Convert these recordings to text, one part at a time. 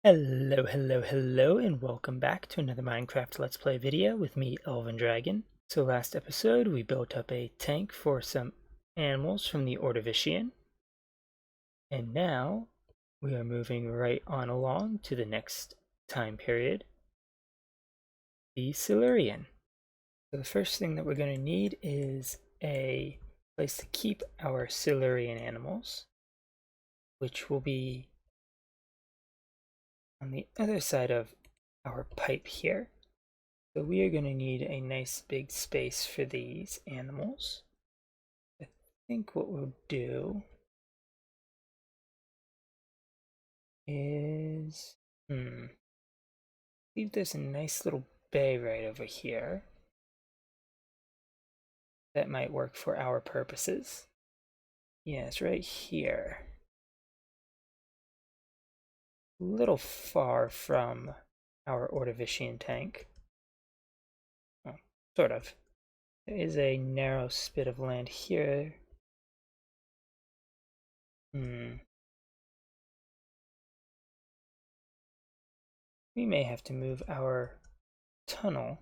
Hello, and welcome back to another Minecraft Let's Play video with me, Elven Dragon. So last episode, we built up a tank for some animals from the Ordovician. And now, we are moving right on along to the next time period, the Silurian. So the first thing that we're going to need is a place to keep our Silurian animals, which will be on the other side of our pipe here. So we are going to need a nice big space for these animals. I think what we'll do is, leave there's a nice little bay right over here. That might work for our purposes. Yeah, it's right here. A little far from our Ordovician tank. Well, sort of. There is a narrow spit of land here. We may have to move our tunnel.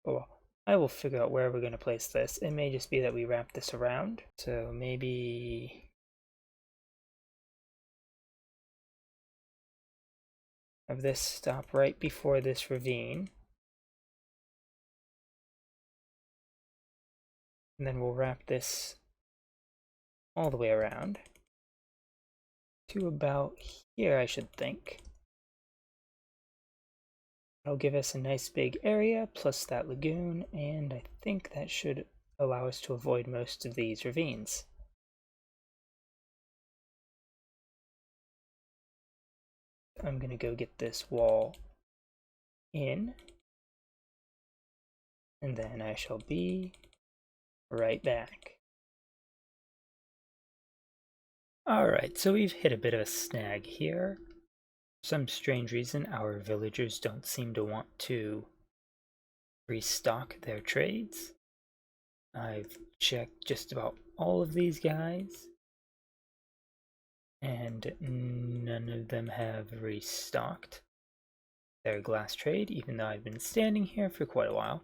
Oh, I will figure out where we're going to place this. It may just be that we wrap this around. So maybe have this stop right before this ravine. And then we'll wrap this all the way around to about here, I should think. That'll give us a nice big area plus that lagoon, and I think that should allow us to avoid most of these ravines. I'm going to go get this wall in, and then I shall be right back. Alright, so we've hit a bit of a snag here. For some strange reason, our villagers don't seem to want to restock their trades. I've checked just about all of these guys, and none of them have restocked their glass trade, even though I've been standing here for quite a while.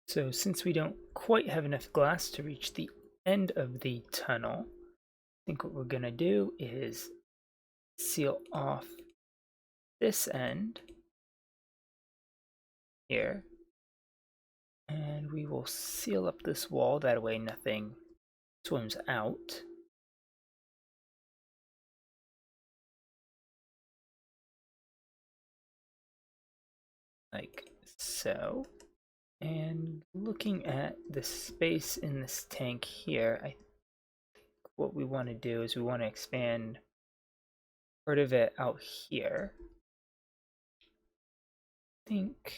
So since we don't quite have enough glass to reach the end of the tunnel, I think what we're gonna do is seal off this end here, and we will seal up this wall, that way nothing swims out. Like so. And looking at the space in this tank here, I think what we want to do is we want to expand part of it out here. I think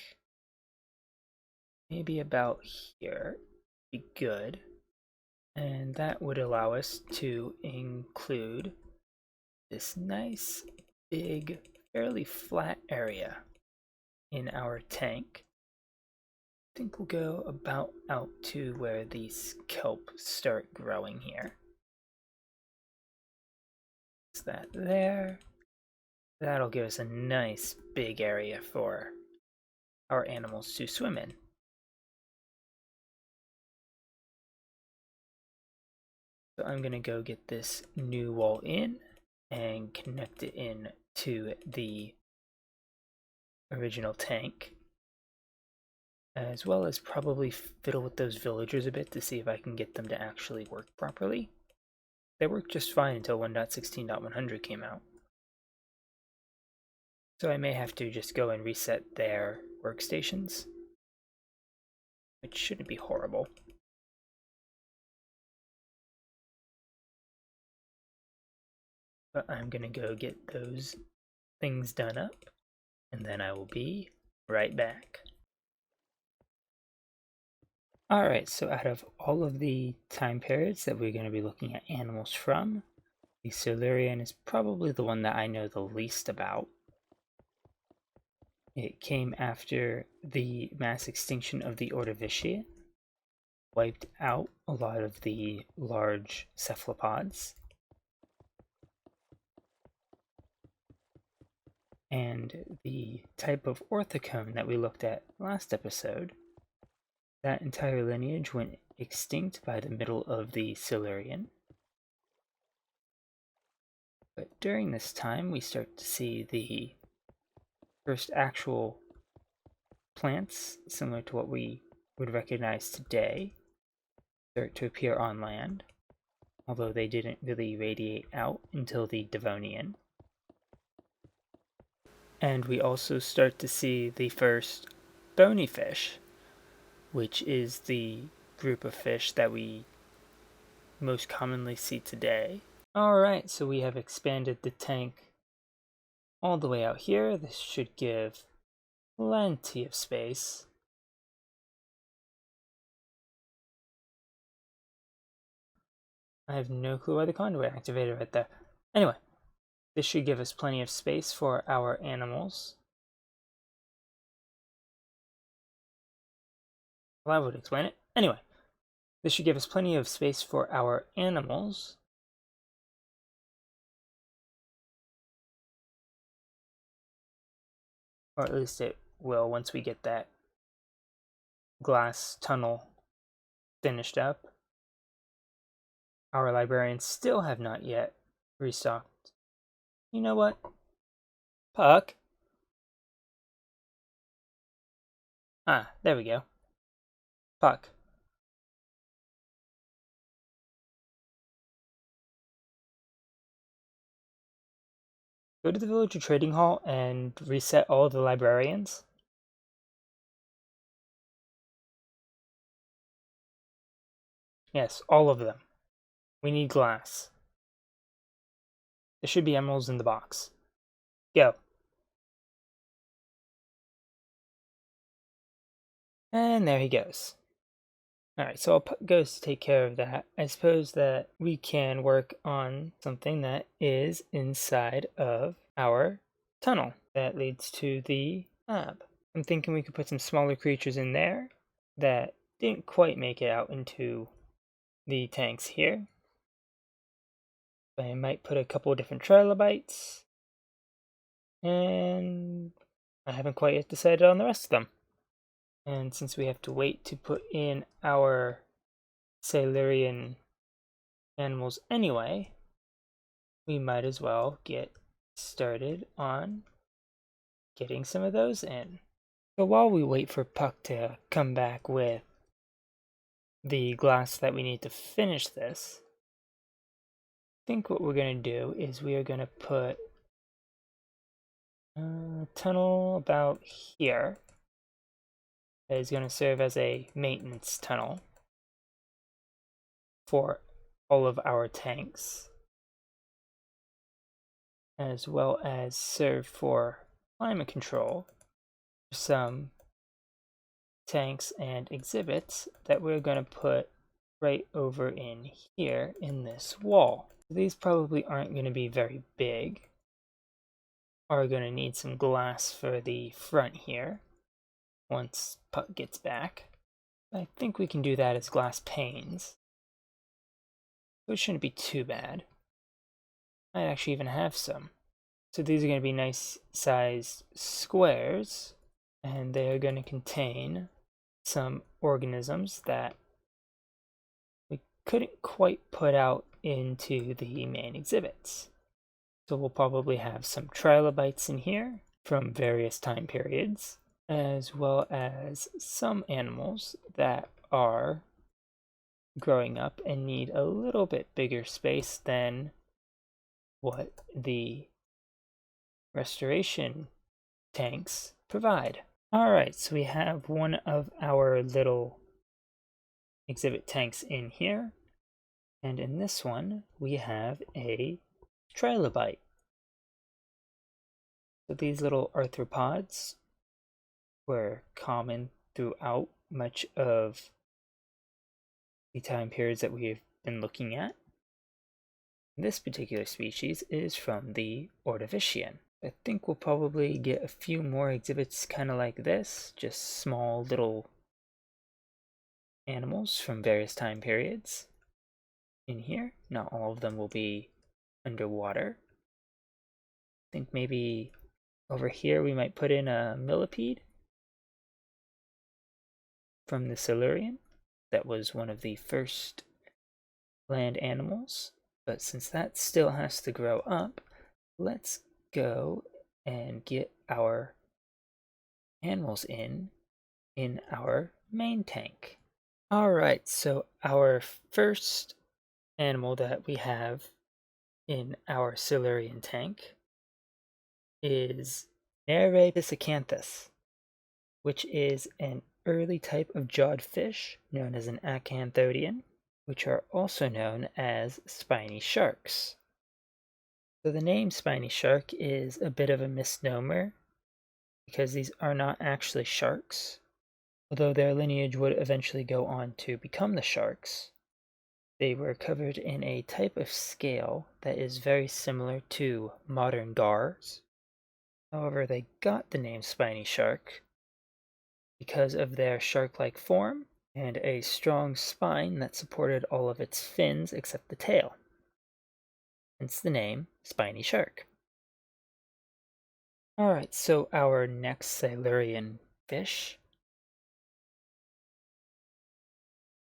maybe about here would be good. And that would allow us to include this nice, big, fairly flat area in our tank. I think we'll go about out to where these kelp start growing here. Is that there? That'll give us a nice big area for our animals to swim in. So I'm going to go get this new wall in and connect it in to the original tank, as well as probably fiddle with those villagers a bit to see if I can get them to actually work properly. They worked just fine until 1.16.100 came out. So I may have to just go and reset their workstations, which shouldn't be horrible. But I'm gonna go get those things done up, and then I will be right back. Alright, so out of all of the time periods that we're going to be looking at animals from, the Silurian is probably the one that I know the least about. It came after the mass extinction of the Ordovician, wiped out a lot of the large cephalopods, And the type of orthocone that we looked at last episode, that entire lineage went extinct by the middle of the Silurian. But during this time, we start to see the first actual plants, similar to what we would recognize today, start to appear on land, although they didn't really radiate out until the Devonian. And we also start to see the first bony fish, which is the group of fish that we most commonly see today. Alright, so we have expanded the tank all the way out here. This should give plenty of space. I have no clue why the conduit activated right there. Anyway, this should give us plenty of space for our animals. Well, I would explain it. Anyway, this should give us plenty of space for our animals. Or at least it will once we get that glass tunnel finished up. Our librarians still have not yet restocked. You know what? Puck? Ah, there we go. Puck. Go to the villager trading hall and reset all of the librarians. Yes, all of them. We need glass. There should be emeralds in the box. Go. And there he goes. Alright, so Puck goes to take care of that. I suppose that we can work on something that is inside of our tunnel that leads to the lab. I'm thinking we could put some smaller creatures in there that didn't quite make it out into the tanks here. I might put a couple of different trilobites, and I haven't quite yet decided on the rest of them. And since we have to wait to put in our Silurian animals anyway, we might as well get started on getting some of those in. So while we wait for Puck to come back with the glass that we need to finish this, I think what we're going to do is we are going to put a tunnel about here that is going to serve as a maintenance tunnel for all of our tanks, as well as serve for climate control for some tanks and exhibits that we're going to put right over in here in this wall. These probably aren't going to be very big. Are going to need some glass for the front here once Puck gets back. I think we can do that as glass panes, which shouldn't be too bad. I actually even have some. So these are going to be nice sized squares, and they are going to contain some organisms that we couldn't quite put out into the main exhibits. So we'll probably have some trilobites in here from various time periods, as well as some animals that are growing up and need a little bit bigger space than what the restoration tanks provide. Alright, so we have one of our little exhibit tanks in here, and in this one we have a trilobite. So these little arthropods were common throughout much of the time periods that we've been looking at. This particular species is from the Ordovician. I think we'll probably get a few more exhibits kind of like this, just small little animals from various time periods in here. Not all of them will be underwater. I think maybe Over here we might put in a millipede from the Silurian. That was one of the first land animals. But since that still has to grow up, let's go and get our animals in our main tank. Alright, so our first animal that we have in our Silurian tank is Nere piscicanthus, which is an early type of jawed fish known as an acanthodian, which are also known as spiny sharks. So the name spiny shark is a bit of a misnomer because these are not actually sharks. Although their lineage would eventually go on to become the sharks, they were covered in a type of scale that is very similar to modern gars. However, they got the name spiny shark because of their shark-like form and a strong spine that supported all of its fins except the tail. Hence the name spiny shark. Alright, so our next Silurian fish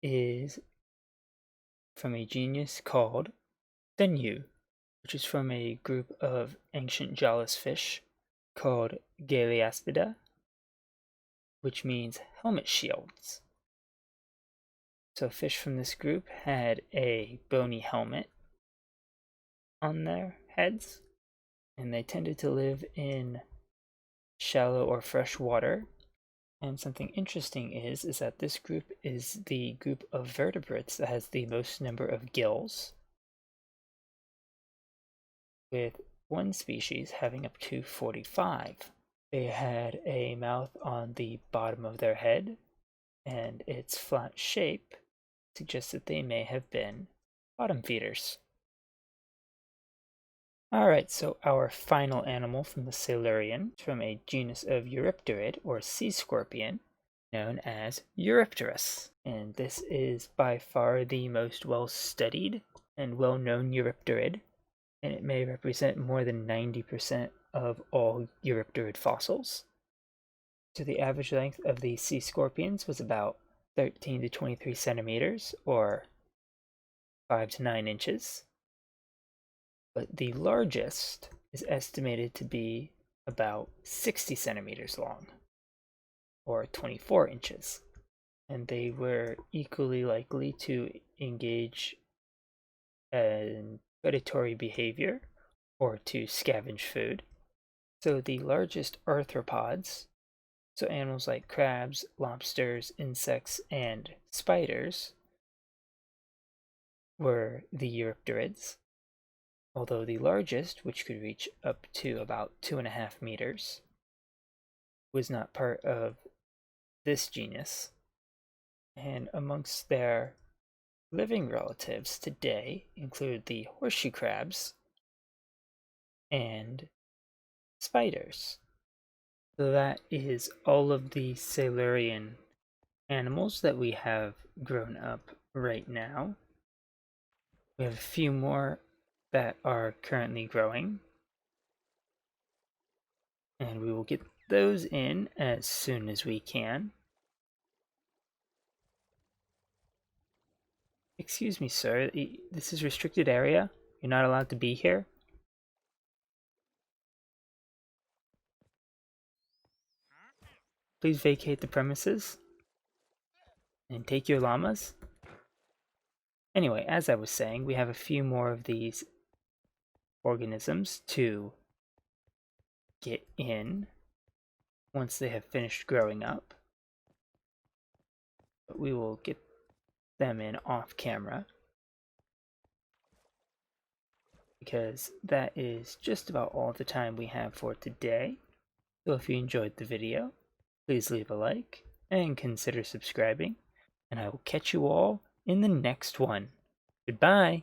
is from a genus called Denyu, which is from a group of ancient jawless fish called Galeaspida, which means helmet shields. So fish from this group had a bony helmet on their heads, and they tended to live in shallow or fresh water. And something interesting is that this group is the group of vertebrates that has the most number of gills, with one species having up to 45. They had a mouth on the bottom of their head, and its flat shape suggests that they may have been bottom feeders. Alright, so our final animal from the Silurian is from a genus of Eurypterid, or sea scorpion, known as Eurypterus. And this is by far the most well-studied and well-known Eurypterid, and it may represent more than 90% of all Eurypterid fossils. So the average length of the sea scorpions was about 13 to 23 centimeters, or 5 to 9 inches. But the largest is estimated to be about 60 centimeters long, or 24 inches. And they were equally likely to engage in predatory behavior or to scavenge food. So the largest arthropods, so animals like crabs, lobsters, insects, and spiders, were the Eurypterids. Although the largest, which could reach up to about 2.5 meters, was not part of this genus. And amongst their living relatives today include the horseshoe crabs and spiders. So that is all of the Silurian animals that we have grown up right now. We have a few more that are currently growing, and we will get those in as soon as we can. Excuse me, sir, this is restricted area. You're not allowed to be here. Please vacate the premises and take your llamas. Anyway, as I was saying, we have a few more of these organisms to get in once they have finished growing up. But we will get them in off camera, because that is just about all the time we have for today. So if you enjoyed the video, please leave a like and consider subscribing, and I will catch you all in the next one. Goodbye!